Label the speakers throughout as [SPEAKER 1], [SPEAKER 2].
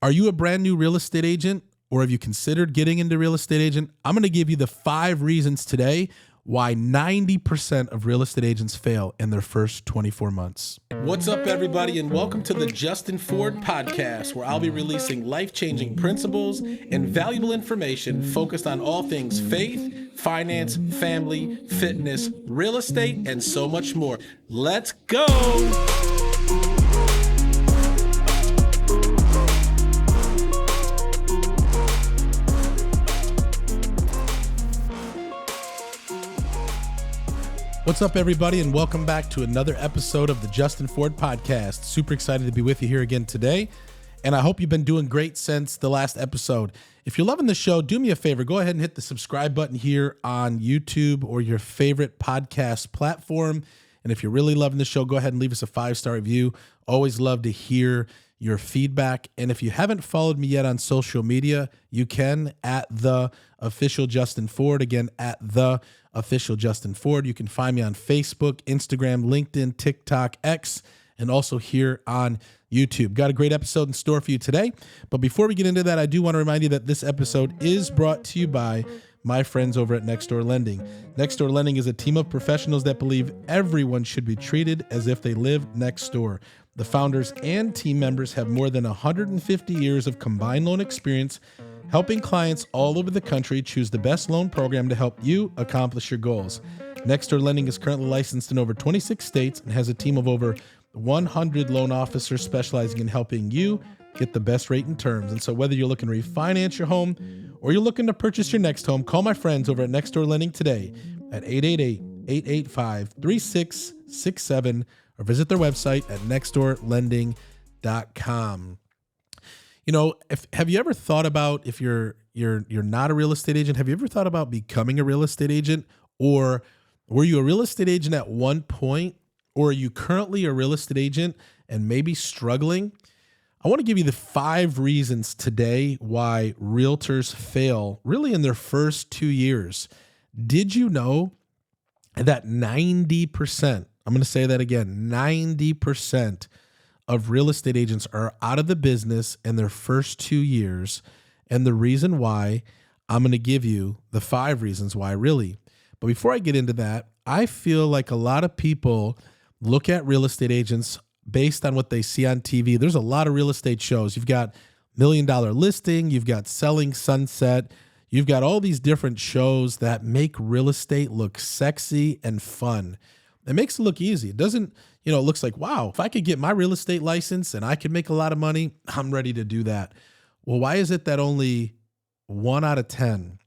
[SPEAKER 1] Are you a brand new real estate agent, or have you considered getting into real estate agent? I'm going to give you the 5 reasons today why 90% of real estate agents fail in their first 24 months. What's up, everybody, and welcome to the Justin Ford podcast, where I'll be releasing life-changing principles and valuable information focused on all things faith, finance, family, fitness, real estate, and so much more. Let's go! What's up, everybody, and welcome back to another episode of the Justin Ford podcast. Super excited to be with you here again today, and I hope you've been doing great since the last episode. If you're loving the show, do me a favor. Go ahead and hit the subscribe button here on YouTube or your favorite podcast platform. And if you're really loving the show, go ahead and leave us a 5-star review. Always love to hear your feedback. And if you haven't followed me yet on social media, you can at the official Justin Ford. Again, at the official Justin Ford. You can find me on Facebook, Instagram, LinkedIn, TikTok, X, and also here on YouTube. Got a great episode in store for you today. But before we get into that, I do want to remind you that this episode is brought to you by my friends over at Next Door Lending. Next Door Lending is a team of professionals that believe everyone should be treated as if they live next door. The founders and team members have more than 150 years of combined loan experience, helping clients all over the country choose the best loan program to help you accomplish your goals. Next Door Lending is currently licensed in over 26 states and has a team of over 100 loan officers specializing in helping you get the best rate and terms. And so whether you're looking to refinance your home or you're looking to purchase your next home, call my friends over at Next Door Lending today at 888-885-3667 or visit their website at nextdoorlending.com. You know, have you ever thought about, if you're not a real estate agent, have you ever thought about becoming a real estate agent? Or were you a real estate agent at one point? Or are you currently a real estate agent and maybe struggling? I want to give you the 5 reasons today why realtors fail really in their first 2 years. Did you know that 90%, I'm going to say that again, 90% of real estate agents are out of the business in their first 2 years? And the reason why, I'm going to give you the 5 reasons why, really. But before I get into that, I feel like a lot of people look at real estate agents based on what they see on TV. There's a lot of real estate shows. You've got $1 Million Listing, you've got Selling Sunset, you've got all these different shows that make real estate look sexy and fun. It makes it look easy. It doesn't, it looks like, wow, if I could get my real estate license and I could make a lot of money, I'm ready to do that. Well, why is it that only 1 out of 10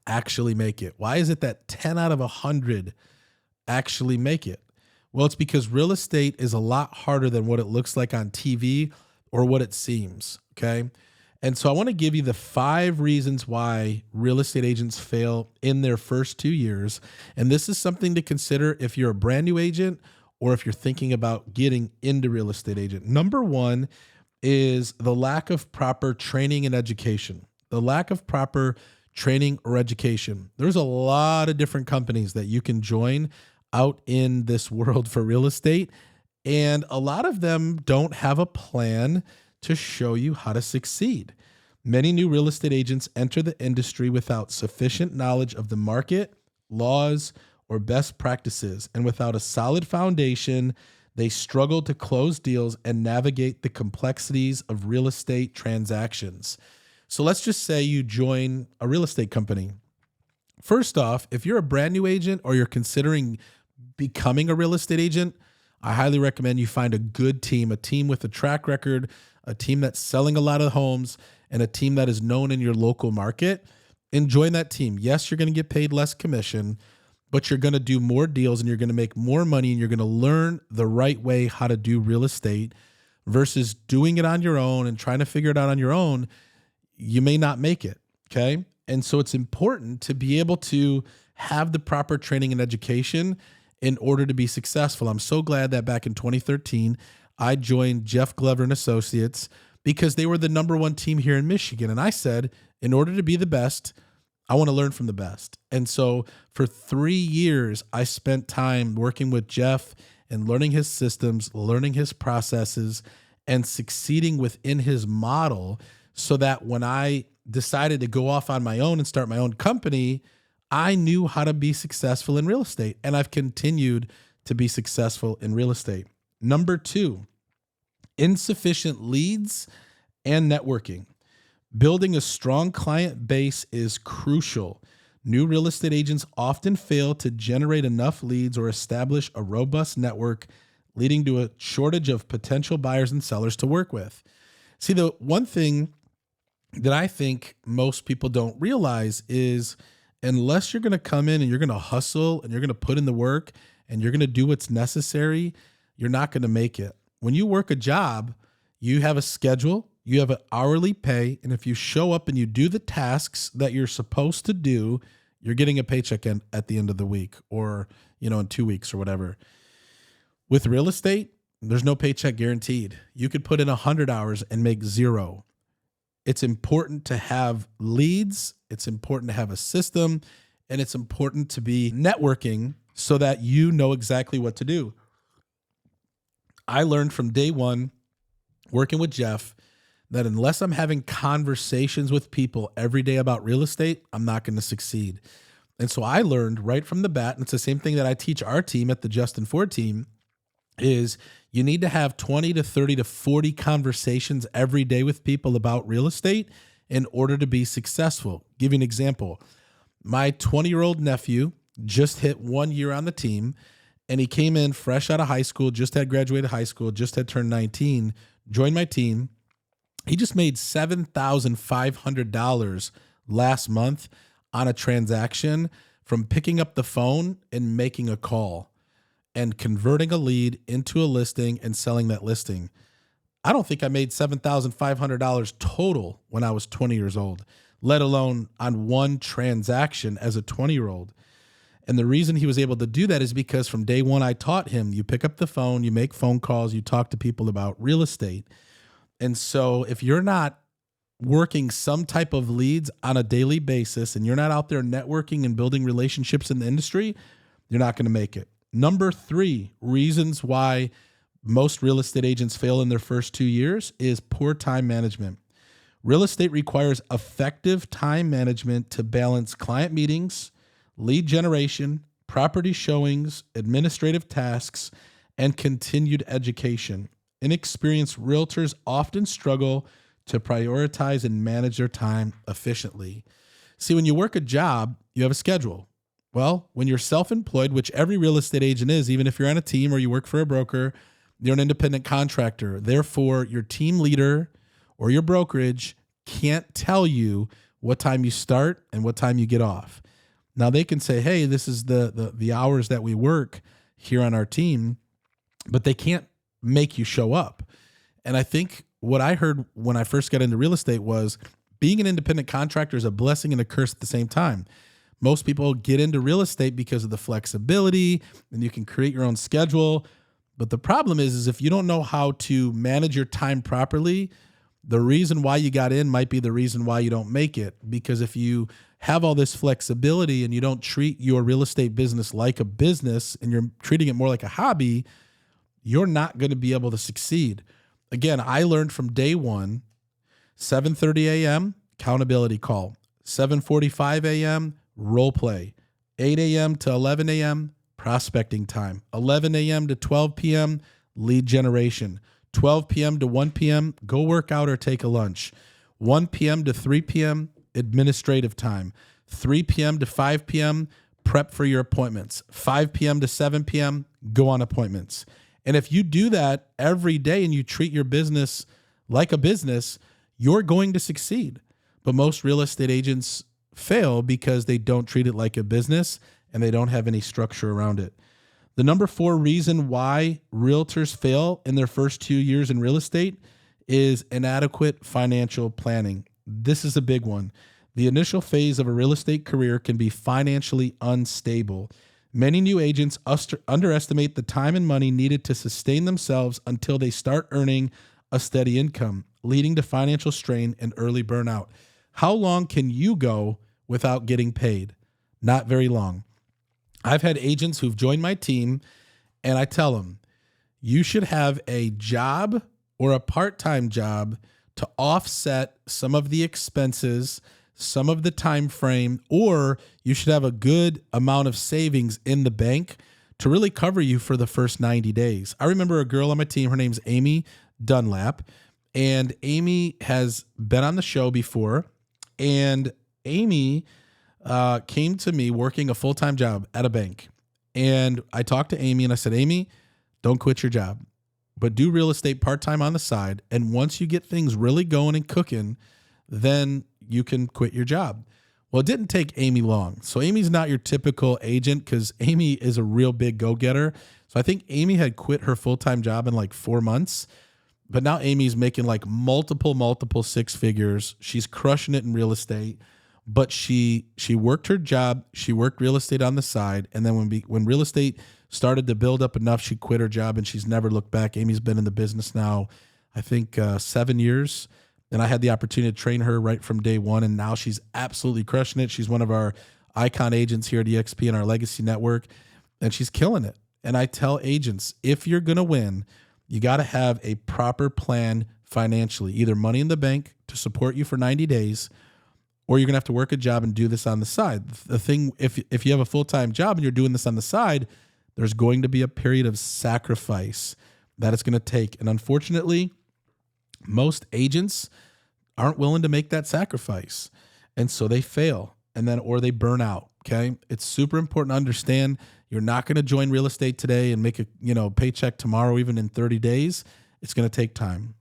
[SPEAKER 1] actually make it? Why is it that 10 out of 100 actually make it? Well, it's because real estate is a lot harder than what it looks like on TV or what it seems, okay? And so I want to give you the 5 reasons why real estate agents fail in their first 2 years. And this is something to consider if you're a brand new agent or if you're thinking about getting into real estate agent. Number 1 is the lack of proper training and education. The lack of proper training or education. There's a lot of different companies that you can join out in this world for real estate, and a lot of them don't have a plan to show you how to succeed. Many new real estate agents enter the industry without sufficient knowledge of the market, laws, or best practices, and without a solid foundation, they struggle to close deals and navigate the complexities of real estate transactions. So let's just say you join a real estate company. First off, if you're a brand new agent or you're considering becoming a real estate agent, I highly recommend you find a good team, a team with a track record, a team that's selling a lot of homes, and a team that is known in your local market. And join that team. Yes, you're going to get paid less commission, but you're going to do more deals and you're going to make more money and you're going to learn the right way how to do real estate versus doing it on your own and trying to figure it out on your own. You may not make it, okay? And so it's important to be able to have the proper training and education in order to be successful. I'm so glad that back in 2013, I joined Jeff Glover and Associates because they were the number 1 team here in Michigan. And I said, in order to be the best, I want to learn from the best. And so for 3 years, I spent time working with Jeff and learning his systems, learning his processes, and succeeding within his model, so that when I decided to go off on my own and start my own company, I knew how to be successful in real estate, and I've continued to be successful in real estate. Number 2, insufficient leads and networking. Building a strong client base is crucial. New real estate agents often fail to generate enough leads or establish a robust network, leading to a shortage of potential buyers and sellers to work with. See, the one thing that I think most people don't realize is, unless you're going to come in and you're going to hustle and you're going to put in the work and you're going to do what's necessary, you're not going to make it. When you work a job, you have a schedule, you have an hourly pay, and if you show up and you do the tasks that you're supposed to do, you're getting a paycheck at the end of the week, or in 2 weeks or whatever. With real estate, there's no paycheck guaranteed. You could put in 100 hours and make 0. It's important to have leads, it's important to have a system, and it's important to be networking so that you know exactly what to do. I learned from day one working with Jeff that unless I'm having conversations with people every day about real estate, I'm not going to succeed. And so I learned right from the bat, and it's the same thing that I teach our team at the Justin Ford team, is you need to have 20 to 30 to 40 conversations every day with people about real estate in order to be successful. Give you an example. My 20-year-old nephew just hit 1 year on the team, and he came in fresh out of high school, just had graduated high school, just had turned 19, joined my team. He just made $7,500 last month on a transaction from picking up the phone and making a call and converting a lead into a listing and selling that listing. I don't think I made $7,500 total when I was 20 years old, let alone on one transaction as a 20-year-old. And the reason he was able to do that is because from day one, I taught him, you pick up the phone, you make phone calls, you talk to people about real estate. And so if you're not working some type of leads on a daily basis and you're not out there networking and building relationships in the industry, you're not going to make it. Number 3 reasons why most real estate agents fail in their first 2 years is poor time management. Real estate requires effective time management to balance client meetings, lead generation, property showings, administrative tasks, and continued education. Inexperienced realtors often struggle to prioritize and manage their time efficiently. See, when you work a job, you have a schedule. Well, when you're self-employed, which every real estate agent is, even if you're on a team or you work for a broker, you're an independent contractor. Therefore, your team leader or your brokerage can't tell you what time you start and what time you get off. Now, they can say, hey, this is the hours that we work here on our team, but they can't make you show up. And I think what I heard when I first got into real estate was being an independent contractor is a blessing and a curse at the same time. Most people get into real estate because of the flexibility and you can create your own schedule. But the problem is if you don't know how to manage your time properly, the reason why you got in might be the reason why you don't make it. Because if you have all this flexibility and you don't treat your real estate business like a business and you're treating it more like a hobby, you're not going to be able to succeed. Again, I learned from day one, 7:30 a.m., accountability call, 7:45 a.m., role play, 8 a.m. to 11 a.m., prospecting time, 11 a.m. to 12 p.m., lead generation, 12 p.m. to 1 p.m., go work out or take a lunch, 1 p.m. to 3 p.m., administrative time, 3 p.m. to 5 p.m., prep for your appointments, 5 p.m. to 7 p.m., go on appointments. And if you do that every day and you treat your business like a business, you're going to succeed. But most real estate agents fail because they don't treat it like a business and they don't have any structure around it. The number 4 reason why realtors fail in their first 2 years in real estate is inadequate financial planning. This is a big one. The initial phase of a real estate career can be financially unstable. Many new agents underestimate the time and money needed to sustain themselves until they start earning a steady income, leading to financial strain and early burnout. How long can you go without getting paid? Not very long. I've had agents who've joined my team, and I tell them, you should have a job or a part-time job to offset some of the expenses, some of the time frame, or you should have a good amount of savings in the bank to really cover you for the first 90 days. I remember a girl on my team, her name's Amy Dunlap, and Amy has been on the show before, and Amy came to me working a full-time job at a bank. And I talked to Amy and I said, Amy, don't quit your job, but do real estate part-time on the side. And once you get things really going and cooking, then you can quit your job. Well, it didn't take Amy long. So Amy's not your typical agent because Amy is a real big go-getter. So I think Amy had quit her full-time job in like 4 months, but now Amy's making like multiple six figures. She's crushing it in real estate, but she worked her job. She worked real estate on the side. And then when real estate started to build up enough, she quit her job and she's never looked back. Amy's been in the business now, I think 7 years. And I had the opportunity to train her right from day one. And now she's absolutely crushing it. She's one of our icon agents here at EXP and our legacy network, and she's killing it. And I tell agents, if you're going to win, you got to have a proper plan financially, either money in the bank to support you for 90 days, or you're going to have to work a job and do this on the side. The thing, if you have a full-time job and you're doing this on the side, there's going to be a period of sacrifice that it's going to take. And unfortunately, most agents aren't willing to make that sacrifice. And so they fail or they burn out. Okay. It's super important to understand you're not going to join real estate today and make a, paycheck tomorrow, even in 30 days. It's going to take time.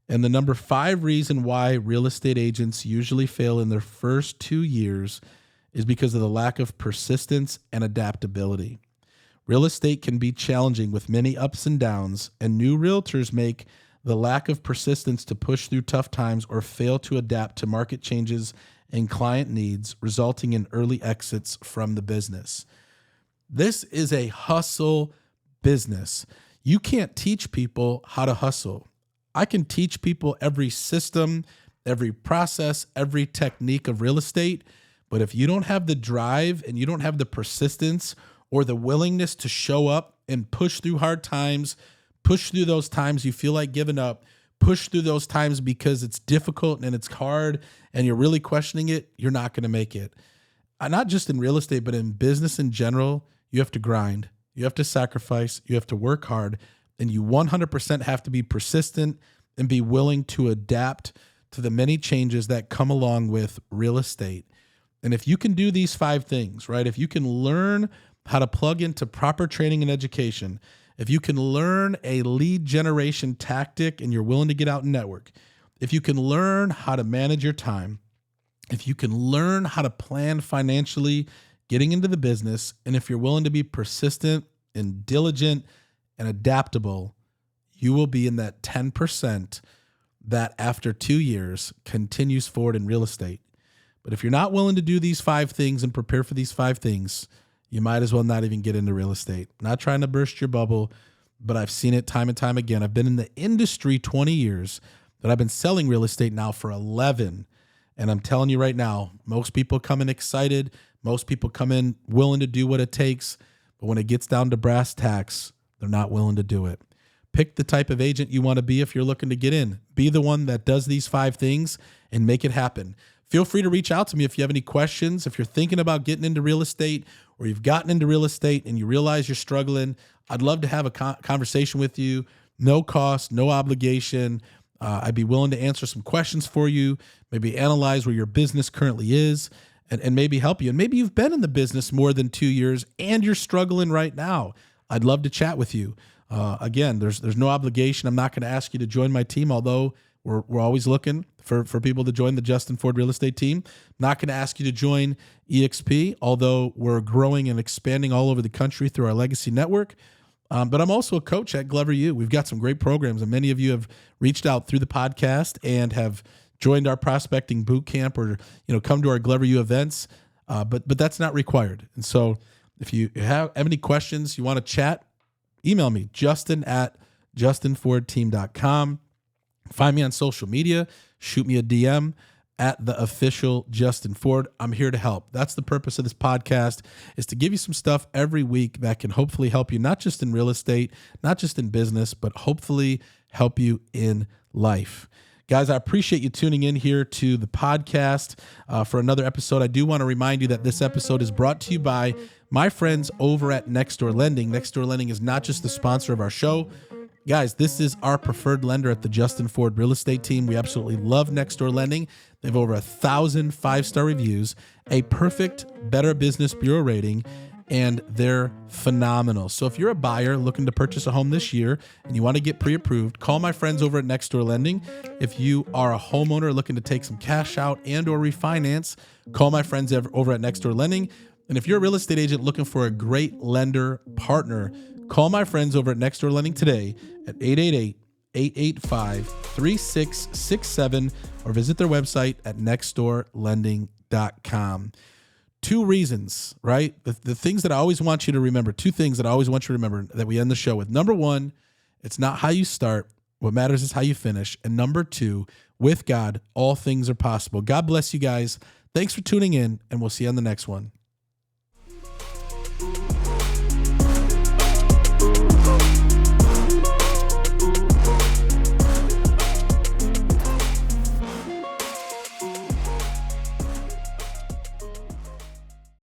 [SPEAKER 1] And the number 5 reason why real estate agents usually fail in their first 2 years is because of the lack of persistence and adaptability. Real estate can be challenging with many ups and downs, and new realtors make the lack of persistence to push through tough times or fail to adapt to market changes and client needs, resulting in early exits from the business. This is a hustle business. You can't teach people how to hustle. I can teach people every system, every process, every technique of real estate, but if you don't have the drive and you don't have the persistence or the willingness to show up and push through hard times, push through those times you feel like giving up, push through those times because it's difficult and it's hard and you're really questioning it, you're not going to make it. Not just in real estate, but in business in general, you have to grind, you have to sacrifice, you have to work hard, and you 100% have to be persistent and be willing to adapt to the many changes that come along with real estate. And if you can do these 5 things, right? If you can learn how to plug into proper training and education, if you can learn a lead generation tactic and you're willing to get out and network, if you can learn how to manage your time, if you can learn how to plan financially getting into the business, and if you're willing to be persistent and diligent and adaptable, you will be in that 10% that after 2 years continues forward in real estate. But if you're not willing to do these 5 things and prepare for these 5 things, you might as well not even get into real estate. Not trying to burst your bubble, but I've seen it time and time again. I've been in the industry 20 years, but I've been selling real estate now for 11. And I'm telling you right now, most people come in excited. Most people come in willing to do what it takes. But when it gets down to brass tacks, they're not willing to do it. Pick the type of agent you want to be if you're looking to get in. Be the one that does these 5 things and make it happen. Feel free to reach out to me if you have any questions. If you're thinking about getting into real estate or you've gotten into real estate and you realize you're struggling, I'd love to have a conversation with you. No cost, no obligation. I'd be willing to answer some questions for you, maybe analyze where your business currently is and maybe help you. And maybe you've been in the business more than 2 years and you're struggling right now. I'd love to chat with you. Again, there's no obligation. I'm not going to ask you to join my team, although we're always looking for people to join the Justin Ford Real Estate team. Not going to ask you to join EXP, although we're growing and expanding all over the country through our legacy network. But I'm also a coach at Glover U. We've got some great programs, and many of you have reached out through the podcast and have joined our prospecting boot camp or come to our Glover U events. But that's not required. And so if you have any questions, you want to chat, email me, justin@justinfordteam.com. Find me on social media. Shoot me a DM at the official Justin Ford. I'm here to help. That's the purpose of this podcast, is to give you some stuff every week that can hopefully help you, not just in real estate, not just in business, but hopefully help you in life. Guys, I appreciate you tuning in here to the podcast for another episode. I do want to remind you that this episode is brought to you by my friends over at Nextdoor Lending. Nextdoor Lending is not just the sponsor of our show. Guys, this is our preferred lender at the Justin Ford Real Estate Team. We absolutely love Nextdoor Lending. They have over 1,000 five-star reviews, a perfect Better Business Bureau rating, and they're phenomenal. So if you're a buyer looking to purchase a home this year and you want to get pre-approved, call my friends over at Nextdoor Lending. If you are a homeowner looking to take some cash out and or refinance, call my friends over at Nextdoor Lending. And if you're a real estate agent looking for a great lender partner, call my friends over at Nextdoor Lending today at 888-885-3667 or visit their website at nextdoorlending.com. Two reasons, right? The things that I always want you to remember, two things that I always want you to remember that we end the show with. Number one, it's not how you start. What matters is how you finish. And number two, with God, all things are possible. God bless you guys. Thanks for tuning in, and we'll see you on the next one.